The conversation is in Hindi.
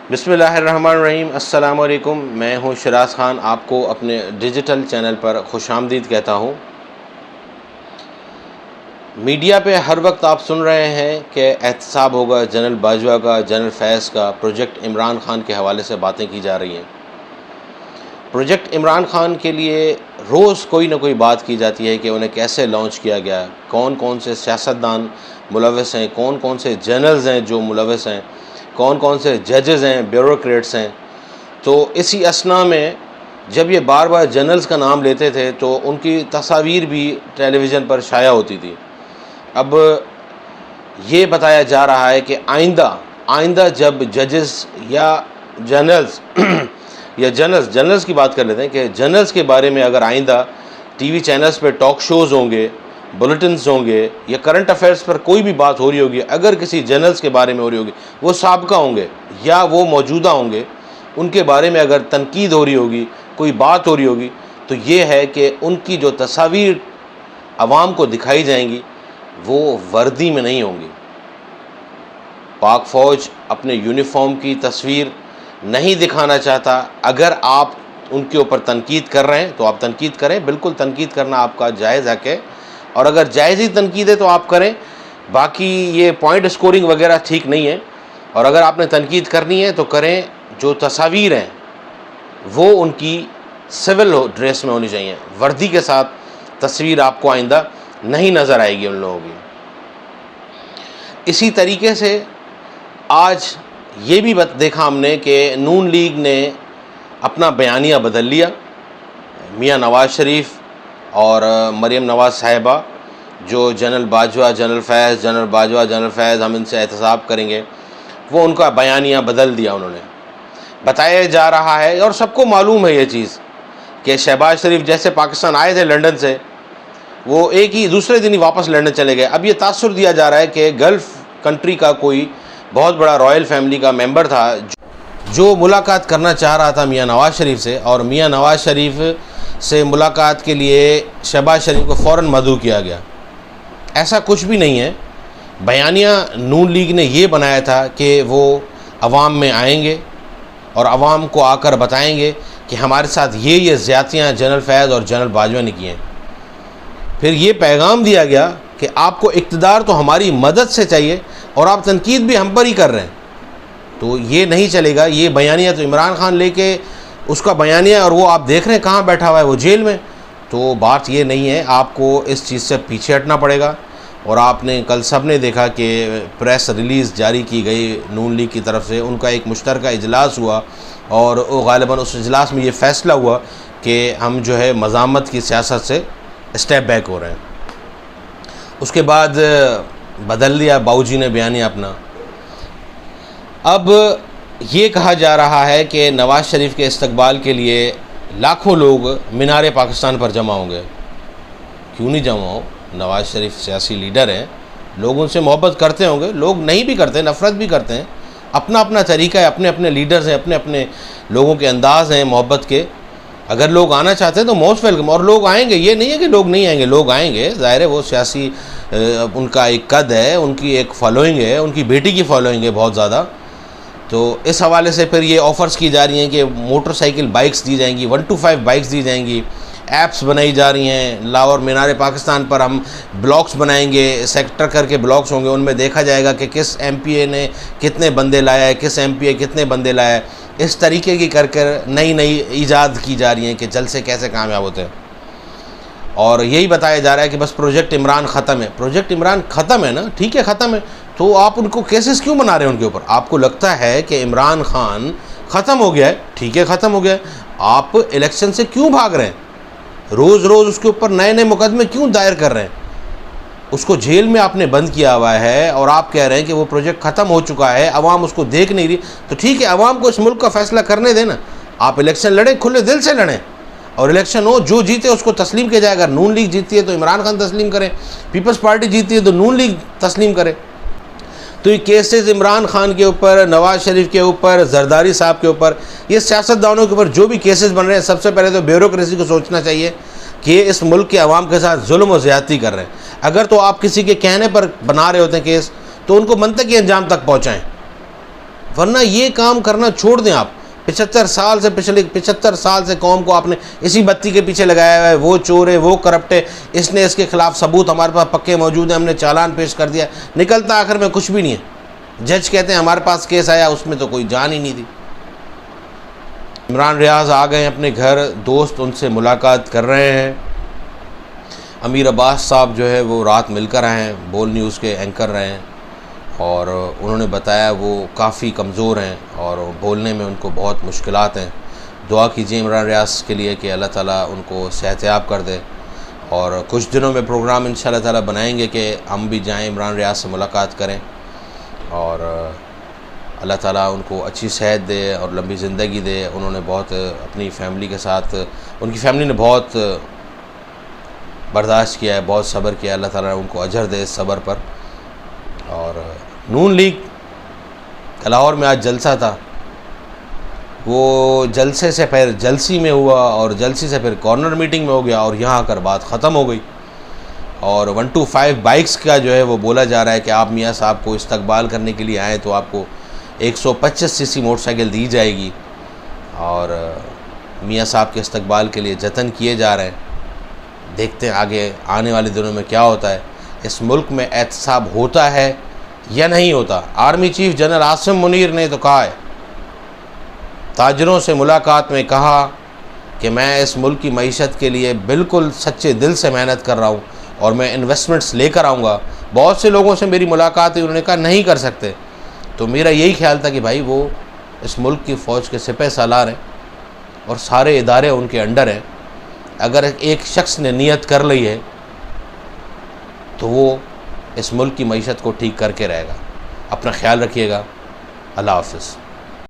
बिस्मिल्लाहिर्रहमानिर्रहीम। अस्सलाम वालेकुम। मैं हूं शिराज ख़ान, आपको अपने डिजिटल चैनल पर खुशामदीद कहता हूं। मीडिया पे हर वक्त आप सुन रहे हैं कि एहतसाब होगा जनरल बाजवा का, जनरल फैज़ का, प्रोजेक्ट इमरान ख़ान के हवाले से बातें की जा रही हैं। प्रोजेक्ट इमरान ख़ान के लिए रोज़ कोई ना कोई बात की जाती है कि उन्हें कैसे लॉन्च किया गया, कौन कौन से सियासतदान मुलव्वस हैं, कौन कौन से जनरल्स हैं जो मुलव्वस हैं, कौन कौन से जजेज़ हैं, ब्यूरोक्रेट्स हैं। तो इसी असना में जब ये बार बार जनरल्स का नाम लेते थे तो उनकी तस्वीर भी टेलीविज़न पर शाया होती थी। अब ये बताया जा रहा है कि आइंदा जब जजेस या जनरल्स या जनरल्स की बात कर लेते हैं कि जनरल्स के बारे में अगर आइंदा टीवी चैनल्स पे टॉक शोज़ होंगे, बुलेटिन्स होंगे या करंट अफेयर्स पर कोई भी बात हो रही होगी, अगर किसी जनरल्स के बारे में हो रही होगी, वो साबका होंगे या वो मौजूदा होंगे, उनके बारे में अगर तनकीद हो रही होगी, कोई बात हो रही होगी, तो ये है कि उनकी जो तस्वीर आवाम को दिखाई जाएंगी वो वर्दी में नहीं होंगी। पाक फ़ौज अपने यूनिफॉर्म की तस्वीर नहीं दिखाना चाहता। अगर आप उनके ऊपर तनकीद कर रहे हैं तो आप तनकीद करें, बिल्कुल तनकीद करना आपका जायज़ हक़ है, और अगर जायज़ ही तनकीद है तो आप करें। बाकी ये पॉइंट स्कोरिंग वगैरह ठीक नहीं है, और अगर आपने तनकीद करनी है तो करें। जो तस्वीर हैं वो उनकी सिविल ड्रेस में होनी चाहिए, वर्दी के साथ तस्वीर आपको आइंदा नहीं नज़र आएगी उन लोगों की। इसी तरीके से आज ये भी देखा हमने कि नून लीग ने अपना बयानिया बदल लिया। मियां नवाज़ शरीफ और मरीम नवाज़ साहिबा, जो जनरल बाजवा, जनरल फैज़, जनरल बाजवा, जनरल फैज़, हम इनसे एहतसाब करेंगे, वो उनका बयानिया बदल दिया उन्होंने। बताया जा रहा है और सबको मालूम है ये चीज़ कि शहबाज शरीफ जैसे पाकिस्तान आए थे लंदन से, वो एक ही दूसरे दिन ही वापस लंदन चले गए। अब ये तासुर दिया जा रहा है कि गल्फ़ कंट्री का कोई बहुत बड़ा रॉयल फैमिली का मेंबर था जो मुलाकात करना चाह रहा था मियां नवाज़ शरीफ से, और मियां नवाज़ शरीफ से मुलाकात के लिए शहबाज शरीफ को फ़ौरन मदऊ किया गया। ऐसा कुछ भी नहीं है। बयानिया नून लीग ने ये बनाया था कि वो अवाम में आएंगे और अवाम को आकर बताएंगे कि हमारे साथ ये ज़्यादतियाँ जनरल फैज़ और जनरल बाजवा ने की हैं। फिर ये पैगाम दिया गया कि आपको इक़्तिदार तो हमारी मदद से चाहिए और आप तनकीद भी हम पर ही कर रहे हैं, तो ये नहीं चलेगा। ये बयानिया तो इमरान ख़ान लेके उसका बयानिया, और वो आप देख रहे हैं कहाँ बैठा हुआ है, वो जेल में। तो बात ये नहीं है, आपको इस चीज़ से पीछे हटना पड़ेगा। और आपने कल सब ने देखा कि प्रेस रिलीज़ जारी की गई नून लीग की तरफ से, उनका एक मुश्तरका इजलास हुआ और ग़ालिबन उस इजलास में ये फ़ैसला हुआ कि हम जो है मज़ामत की सियासत से स्टेप बैक हो रहे हैं। उसके बाद बदल दिया बाऊजी ने बयानिया अपना। अब ये कहा जा रहा है कि नवाज़ शरीफ के इस्तकबाल के लिए लाखों लोग मीनार पाकिस्तान पर जमा होंगे। क्यों नहीं जमा हो? नवाज़ शरीफ सियासी लीडर हैं, लोग उनसे मोहब्बत करते होंगे, लोग नहीं भी करते, नफ़रत भी करते हैं। अपना अपना तरीका है, अपने अपने लीडर्स हैं, अपने अपने लोगों के अंदाज़ हैं मोहब्बत के। अगर लोग आना चाहते हैं तो मोस्ट वेलकम, और लोग आएंगे। ये नहीं है कि लोग नहीं आएंगे, लोग आएंगे। ज़ाहिर है वो सियासी उनका एक कद है, उनकी एक फॉलोइंग है, उनकी बेटी की फॉलोइंग है बहुत ज़्यादा। तो इस हवाले से फिर ये ऑफ़र्स की जा रही हैं कि मोटरसाइकिल बाइक्स दी जाएंगी, 1 to 5 बाइक्स दी जाएंगी, ऐप्स बनाई जा रही हैं। लाहौर मीनार पाकिस्तान पर हम ब्लॉक्स बनाएंगे, सेक्टर करके ब्लॉक्स होंगे, उनमें देखा जाएगा कि किस MPA ने कितने बंदे लाया है, किस MPA कितने बंदे लाया है। इस तरीके की कर नई नई ईजाद की जा रही हैं कि जलसे कैसे कामयाब होते हैं। और यही बताया जा रहा है कि बस प्रोजेक्ट इमरान ख़त्म है। प्रोजेक्ट इमरान ख़त्म है ना, ठीक है ख़त्म है, तो आप उनको केसेस क्यों बना रहे हैं उनके ऊपर? आपको लगता है कि इमरान ख़ान ख़त्म हो गया है, ठीक है ख़त्म हो गया है, आप इलेक्शन से क्यों भाग रहे हैं? रोज़ रोज़ उसके ऊपर नए नए मुकदमे क्यों दायर कर रहे हैं? उसको जेल में आपने बंद किया हुआ है और आप कह रहे हैं कि वो प्रोजेक्ट ख़त्म हो चुका है, अवाम उसको देख नहीं रही। तो ठीक है, अवाम को इस मुल्क का फ़ैसला करने देना। आप इलेक्शन लड़ें, खुले दिल से लड़ें, और इलेक्शन हो, जो जीते उसको तस्लीम किया जाएगा। नून लीग जीतती है तो इमरान खान तस्लीम करें, पीपल्स पार्टी जीतती है तो नून लीग तस्लीम करे। तो ये केसेस इमरान खान के ऊपर, नवाज़ शरीफ के ऊपर, जरदारी साहब के ऊपर, ये सियासतदानों के ऊपर जो भी केसेस बन रहे हैं, सबसे पहले तो ब्यूरोक्रेसी को सोचना चाहिए कि ये इस मुल्क के अवाम के साथ जुल्म और ज़्यादती कर रहे हैं। अगर तो आप किसी के कहने पर बना रहे होते हैं केस, तो उनको मनतकी अंजाम तक पहुँचाएँ। वरना ये काम करना छोड़ दें आप। 75 साल से, पिछले 75 साल से कौम को आपने इसी बत्ती के पीछे लगाया हुआ है, वो चोर है, वो करप्ट है, इसने, इसके खिलाफ सबूत हमारे पास पक्के मौजूद हैं, हमने चालान पेश कर दिया, निकलता आखिर में कुछ भी नहीं है। जज कहते हैं हमारे पास केस आया, उसमें तो कोई जान ही नहीं थी। इमरान रियाज आ गए अपने घर, दोस्त उनसे मुलाकात कर रहे हैं। अमीर अब्बास साहब जो है वो रात मिलकर आए हैं, बोल न्यूज़ के एंकर रहे हैं, और उन्होंने बताया वो काफ़ी कमज़ोर हैं और बोलने में उनको बहुत मुश्किलात हैं। दुआ कीजिए इमरान रियाज के लिए कि अल्लाह ताला उनको सेहतयाब कर दे, और कुछ दिनों में प्रोग्राम इंशाअल्लाह ताला बनाएंगे कि हम भी जाएं, इमरान रियाज से मुलाकात करें, और अल्लाह ताला उनको अच्छी सेहत दे और लंबी ज़िंदगी दे। उन्होंने बहुत अपनी फ़ैमिली के साथ, उनकी फ़ैमिली ने बहुत बर्दाश्त किया है, बहुत सब्र किया, अल्लाह ताला उनको अजर दे इस सब्र पर। और नून लीग लाहौर में आज जलसा था, वो जलसे से फिर जलसी में हुआ, और जलसी से फिर कॉर्नर मीटिंग में हो गया, और यहाँ आकर बात ख़त्म हो गई। और 125 बाइक्स का जो है वो बोला जा रहा है कि आप मियाँ साहब को इस्तकबाल करने के लिए आएँ तो आपको 125 सीसी मोटरसाइकिल दी जाएगी, और मियाँ साहब के इस्तकबाल के लिए जतन किए जा रहे हैं। देखते हैं आगे आने वाले दिनों में क्या होता है, इस मुल्क में एहतसाब होता है या नहीं होता। Army chief general Asim Munir ने तो कहा है, ताजरों से मुलाकात में कहा कि मैं इस मुल्क की मईशत के लिए बिल्कुल सच्चे दिल से मेहनत कर रहा हूँ और मैं इन्वेस्टमेंट्स लेकर आऊँगा। बहुत से लोगों से मेरी मुलाकात हुई, उन्होंने कहा नहीं कर सकते। तो मेरा यही ख्याल था कि भाई वो इस मुल्क की फ़ौज के सिपह सालार हैं और सारे इदारे उनके अंडर हैं। अगर एक शख्स ने नियत कर ली है तो वो इस मुल्क की मईशत को ठीक करके रहेगा। अपना ख्याल रखिएगा। अल्लाह हाफ़िज़।